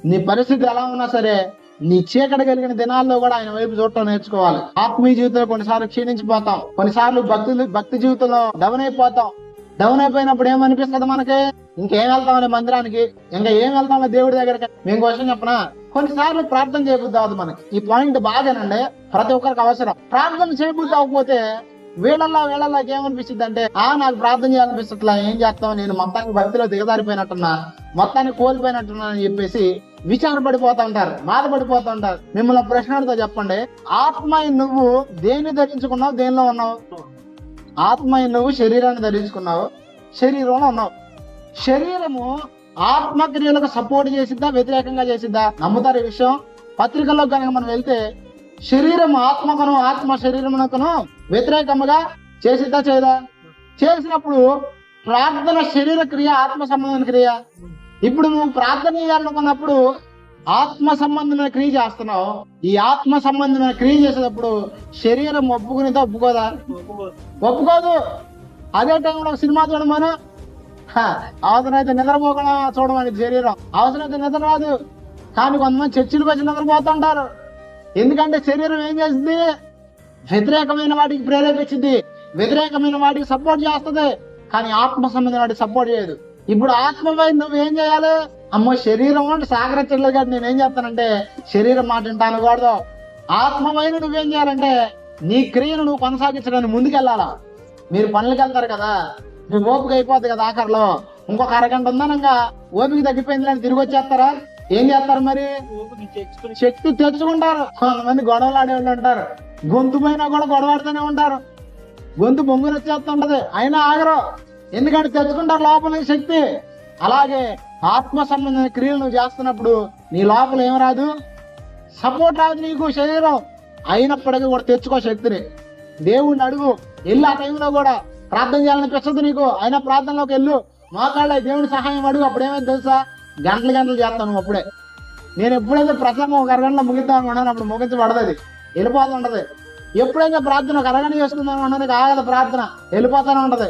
నీ పరిస్థితి ఎలా ఉన్నా సరే నీ చీకటి కలిగిన దినాల్లో కూడా ఆయన వైపు చూడటం నేర్చుకోవాలి. ఆత్మీయ జీవితంలో కొన్నిసార్లు క్షీణించిపోతాం, కొన్నిసార్లు భక్తి జీవితంలో డౌన్ అయిపోతాం. డౌన్ అయిపోయినప్పుడు ఏమనిపిస్తుంది మనకి? ఇంకేం వెళ్తామని మందిరానికి, ఇంకా ఏం వెళ్తామని దేవుడి దగ్గరికి. మేము క్వశ్చన్ చెప్పనా, కొన్నిసార్లు ప్రార్థన చేయబుద్ధి అవ్వదు మనకి. ఈ పాయింట్ బాగానండి, ప్రతి ఒక్కరికి అవసరం. ప్రార్థన చేయబుద్ధి అవ్వకపోతే వీళ్ళల్లో ఏమనిపిస్తుంది అంటే, నాకు ప్రార్థన చేయాలనిపిస్తుందిలా, ఏం చేస్తాం, నేను మొత్తానికి భక్తిలో దిగజారిపోయినట్టున్నా, మొత్తాన్ని కోల్పోయినట్టున్నా అని చెప్పేసి విచారపడిపోతా ఉంటారు, బాధపడిపోతా ఉంటారు. మిమ్మల్ని ప్రశ్నతో చెప్పండి, ఆత్మయ్య నువ్వు దేన్ని ధరించుకున్నావు, దేనిలో ఉన్నావు? ఆత్మయ్య నువ్వు శరీరాన్ని ధరించుకున్నావు, శరీరంలో ఉన్నావు. శరీరము ఆత్మక్రియలకు సపోర్ట్ చేసిద్దా, వ్యతిరేకంగా చేసిద్దా? నమ్ముతారు ఈ విషయం? పత్రికల్లో కనుక మనం వెళ్తే శరీరం ఆత్మకును, ఆత్మ శరీరమునకును వ్యతిరేకముగా చేసిద్దా, చేయదా? చేసినప్పుడు ప్రార్థన శరీర క్రియ, ఆత్మ సంబంధమైన క్రియ. ఇప్పుడు నువ్వు ప్రార్థన చేయాలనుకున్నప్పుడు ఆత్మ సంబంధమైన క్రియ చేస్తున్నావు. ఈ ఆత్మ సంబంధమైన క్రియ చేసేటప్పుడు శరీరం ఒప్పుకునేదా, ఒప్పుకోదా? ఒప్పుకోదు. అదే టైంలో సినిమా చూడమను, అవసరమైతే నిద్రపోకుండా చూడమని శరీరం, అవసరమైతే నిద్ర రాదు. కానీ కొంతమంది చర్చిలకు వచ్చి నిద్రపోతుంటారు. ఎందుకంటే శరీరం ఏం చేస్తుంది? వ్యతిరేకమైన వాటికి ప్రేరేపించింది, వ్యతిరేకమైన వాటికి సపోర్ట్ చేస్తుంది. కానీ ఆత్మ సంబంధం వాటికి సపోర్ట్ చేయదు. ఇప్పుడు ఆత్మపై నువ్వేం చేయాలి? అమ్మో శరీరం అంటే సాగరించలేదు కాదు, నేనేం చేస్తానంటే శరీరం మాట వింటానకూడదు. ఆత్మపైన నువ్వేం చేయాలంటే నీ క్రియను నువ్వు కొనసాగించడానికి ముందుకెళ్ళాలా. మీరు పనులకు వెళ్తారు కదా, మీ ఓపిక అయిపోద్ది కదా, ఆఖరిలో ఇంకొక అరగంట ఉందనగా ఓపిక తగ్గిపోయింది అని తిరిగి వచ్చేస్తారా? ఏం చేస్తారు మరి? శక్తి తెచ్చుకుంటారు. కొంతమంది గొడవలు ఆడేవాళ్ళు ఉంటారు, గొంతు పైన కూడా గొడవాడుతూనే ఉంటారు, గొంతు బొంగులు వచ్చేస్తుంటది, అయినా ఆగరు. ఎందుకంటే తెచ్చుకుంటారు లోపల శక్తి. అలాగే ఆత్మ సంబంధమైన క్రియలు నువ్వు చేస్తున్నప్పుడు నీ లోపల ఏం రాదు? సపోర్ట్ రాదు నీకు శరీరం. అయినప్పటికీ కూడా తెచ్చుకో శక్తిని. దేవుణ్ణి అడుగు, వెళ్ళి ఆ టైంలో కూడా ప్రార్థన చేయాలనిపిస్తుంది నీకు, అయినా ప్రార్థనలోకి వెళ్ళు, మోకాళ్ళ దేవుని సహాయం అడుగు. అప్పుడు ఏమైంది తెలుసా? గంటలు చేస్తాను. అప్పుడే నేను ఎప్పుడైతే ప్రసంగం ఒక అరగంటలో ముగిద్దాం అనుకున్నాను, అప్పుడు ముగించబడదు, అది వెళ్ళిపోతూ ఉంటది. ఎప్పుడైతే ప్రార్థన ఒక అరగంట చేసుకుందాం అన్నది ఆగదు, ప్రార్థన వెళ్ళిపోతానే ఉంటది.